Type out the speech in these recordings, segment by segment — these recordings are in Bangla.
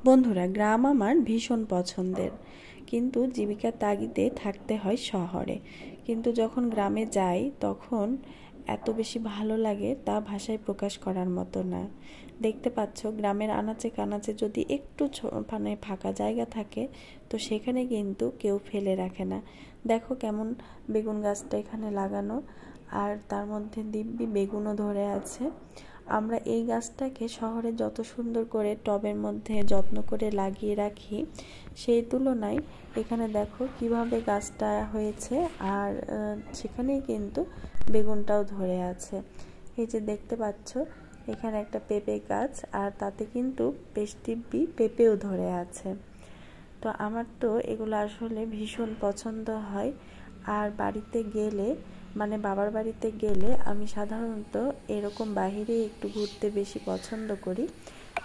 বন্ধুরা, গ্রাম আমার ভীষণ পছন্দের, কিন্তু জীবিকার তাগিদে থাকতে হয় শহরে। কিন্তু যখন গ্রামে যাই তখন এত বেশি ভালো লাগে তা ভাষায় প্রকাশ করার মতো না। দেখতে পাচ্ছ, গ্রামের আনাচে কানাচে যদি একটু মানে ফাঁকা জায়গা থাকে তো সেখানে কিন্তু কেউ ফেলে রাখে না। দেখো কেমন বেগুন গাছটা এখানে লাগানো, আর তার মধ্যে দিব্যি বেগুনও ধরে আছে। আমরা এই গাছটাকে শহরে যত সুন্দর করে টবের মধ্যে যত্ন করে লাগিয়ে রাখি, সেই তুলনায় এখানে দেখো কিভাবে গাছটা হয়েছে, আর সেখানেই কিন্তু বেগুনটাও ধরে আছে। এই যে দেখতে পাচ্ছ, এখানে একটা পেঁপে গাছ, আর তাতে কিন্তু বেশ দিব্যি পেঁপেও ধরে আছে। তো আমার তো এগুলো আসলে ভীষণ পছন্দ হয়। আর বাড়িতে গেলে, মানে বাবার বাড়িতে গেলে আমি সাধারণত এরকম বাহিরে একটু ঘুরতে বেশি পছন্দ করি।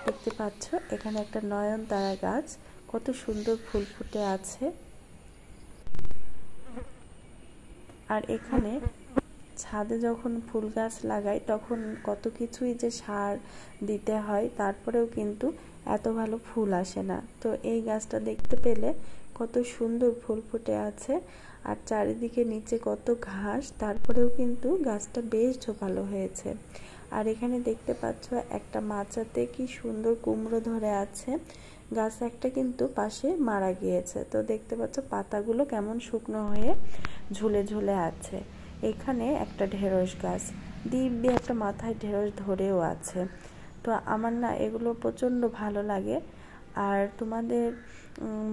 দেখতে পাচ্ছ এখানে একটা নয়নতারা গাছ, কত সুন্দর ফুল ফুটে আছে। আর এখানে ছাদে যখন ফুল গাছ লাগাই তখন কত কিছুই যে সার দিতে হয়, তারপরেও কিন্তু এত ভালো ফুল আসে না। তো এই গাছটা দেখতে পেলে কত সুন্দর ফুল ফুটে আছে, আর চারিদিকে নিচে কত ঘাস, তারপরেও কিন্তু গাছটা বেশ ঝোপালো হয়েছে। আর এখানে দেখতে পাচ্ছ একটা মাচাতে কি সুন্দর কুমড়ো ধরে আছে। গাছ একটা কিন্তু পাশে মারা গিয়েছে, তো দেখতে পাচ্ছ পাতাগুলো কেমন শুকনো হয়ে ঝুলে ঝুলে আছে। এখানে একটা ঢেঁড়স গাছ, দিব্যি একটা মাথায় ঢেঁড়স ধরেও আছে। তো আমার না এগুলো প্রচণ্ড ভালো লাগে। আর তোমাদের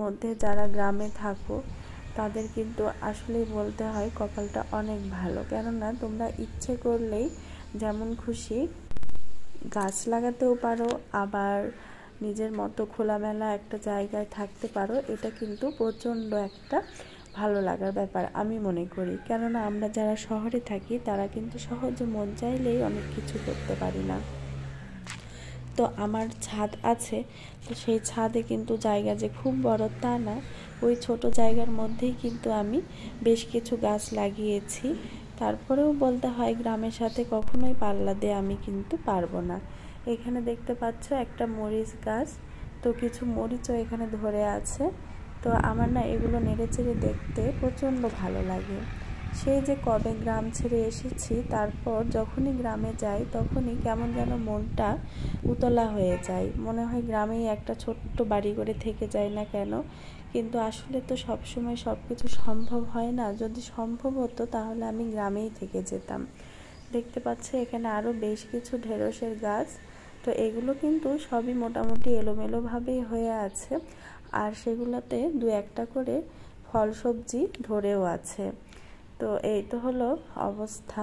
মধ্যে যারা গ্রামে থাকো তাদের কিন্তু আসলেই বলতে হয় কপালটা অনেক ভালো, কেননা তোমরা ইচ্ছে করলেই যেমন খুশি গাছ লাগাতেও পারো, আবার নিজের মতো খোলামেলা একটা জায়গায় থাকতে পারো। এটা কিন্তু প্রচণ্ড একটা ভালো লাগার ব্যাপার আমি মনে করি, কেননা আমরা যারা শহরে থাকি তারা কিন্তু সহজে মন চাইলেই অনেক কিছু করতে পারি না। তো আমার ছাদ আছে, তো সেই ছাদে কিন্তু জায়গা যে খুব বড় তা না, ওই ছোট জায়গার মধ্যেই কিন্তু আমি বেশ কিছু গাছ লাগিয়েছি। তারপরেও বলতে হয় গ্রামের সাথে কখনোই পাল্লা দিয়ে আমি কিন্তু পারবো না। এখানে দেখতে পাচ্ছ একটা মরিচ গাছ, তো কিছু মরিচও এখানে ধরে আছে। তো আমার না এগুলো নেড়েচেড়ে দেখতে প্রচণ্ড ভালো লাগে। সেই যে কবে গ্রাম ছেড়ে এসেছি, তারপর যখনই গ্রামে যাই তখনই কেমন যেন মনটা উতলা হয়ে যায়, মনে হয় গ্রামেই একটা ছোট্ট বাড়ি করে থেকে যায় না কেন। কিন্তু আসলে তো সবসময় সব কিছু সম্ভব হয় না, যদি সম্ভব হতো তাহলে আমি গ্রামেই থেকে যেতাম। দেখতে পাচ্ছি এখানে আরও বেশ কিছু ঢেঁড়সের গাছ, তো এগুলো কিন্তু সবই মোটামুটি এলোমেলোভাবেই হয়ে আছে, আর সেগুলোতে দু একটা করে ফল সবজি ধরেও আছে। তো এই তো হলো অবস্থা।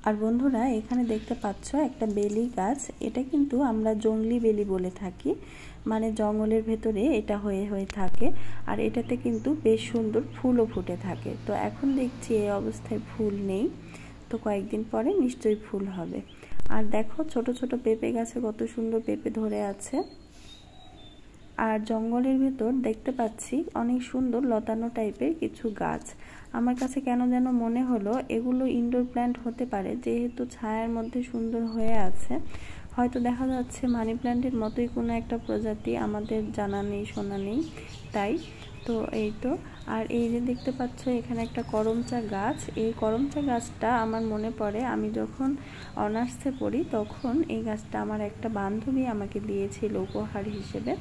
আর বন্ধুরা, এখানে দেখতে পাচ্ছ একটা বেলি গাছ, এটা কিন্তু আমরা জংলি বেলি বলে থাকি, মানে জঙ্গলের ভেতরে এটা হয়ে হয়ে থাকে। আর এটাতে কিন্তু বেশ সুন্দর ফুলও ফুটে থাকে। তো এখন দেখছি এই অবস্থায় ফুল নেই, তো কয়েকদিন পরে নিশ্চয়ই ফুল হবে। আর দেখো ছোট ছোট পেঁপে গাছে কত সুন্দর পেঁপে ধরে আছে। আর জঙ্গলের ভেতর দেখতে পাচ্ছি অনেক সুন্দর লতানো টাইপের কিছু গাছ। আমার কাছে কেন যেন মনে হলো এগুলো ইনডোর প্ল্যান্ট হতে পারে, যেহেতু ছায়ার মধ্যে সুন্দর হয়ে আছে। হয়তো দেখা যাচ্ছে মানি প্ল্যান্টের মতোই কোনো একটা প্রজাতি, আমাদের জানা নেই শোনা নেই তাই। তো এই তো। আর এই যে দেখতে পাচ্ছ এখানে একটা করমচা গাছ, এই করমচা গাছটা আমার মনে পড়ে আমি যখন অনার্সে পড়ি তখন এই গাছটা আমার একটা বান্ধবী আমাকে দিয়েছিল উপহার হিসেবে।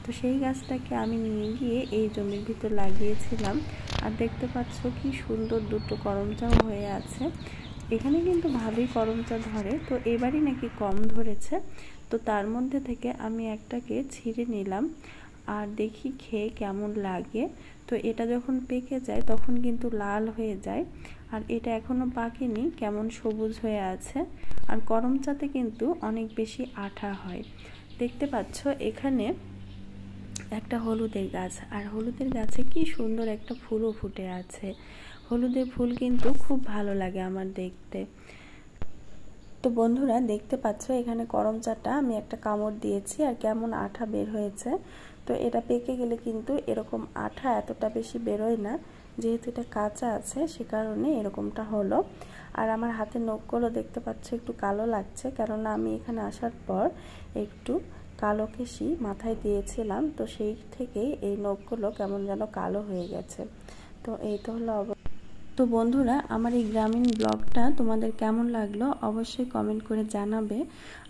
তো সেই গাছটাকে আমি নিয়ে গিয়ে এই জমির ভিতর লাগিয়েছিলাম। আর দেখতে পাচ্ছ কি সুন্দর দুটো করমচাও হয়ে আছে। এখানে কিন্তু ভালোই করমচা ধরে, তো এবারই নাকি কম ধরেছে। তো তার মধ্যে থেকে আমি একটাকে ছিঁড়ে নিলাম, আর দেখি খেয়ে কেমন লাগে। তো এটা যখন পেকে যায় তখন কিন্তু লাল হয়ে যায়, আর এটা এখনো পাকেনি, কেমন সবুজ হয়ে আছে। আর করমচাতে কিন্তু অনেক বেশি আঠা হয়। দেখতে পাচ্ছ এখানে একটা হলুদের গাছ, আর হলুদের গাছে কি সুন্দর একটা ফুলও ফুটে আছে। হলুদের ফুল কিন্তু খুব ভালো লাগে আমার দেখতে। তো বন্ধুরা, দেখতে পাচ্ছ এখানে করমচাটা আমি একটা কামড় দিয়েছি আর কেমন আঠা বের হয়েছে। তো এটা পেকে গেলে কিন্তু এরকম আঠা এতটা বেশি বেরোয় না, যেহেতু এটা কাঁচা আছে সে কারণে এরকমটা হলো। আর আমার হাতের নখগুলো দেখতে পাচ্ছ একটু কালো লাগছে, কেননা আমি এখানে আসার পর একটু কালো কেশি মাথায় দিয়েছিলাম, তো সেই থেকেই এই নখগুলো কেমন যেন কালো হয়ে গেছে। তো এই তো হলো তো বন্ধুরা, আমার এই গ্রামীণ ব্লগটা তোমাদের কেমন লাগলো অবশ্যই কমেন্ট করে জানাবে।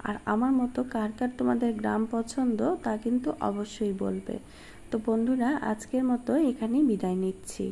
আর আমার মতো কার কার তোমাদের গ্রাম পছন্দ তা কিন্তু অবশ্যই বলবে। তো বন্ধুরা, আজকের মতো এখানেই বিদায় নিচ্ছি।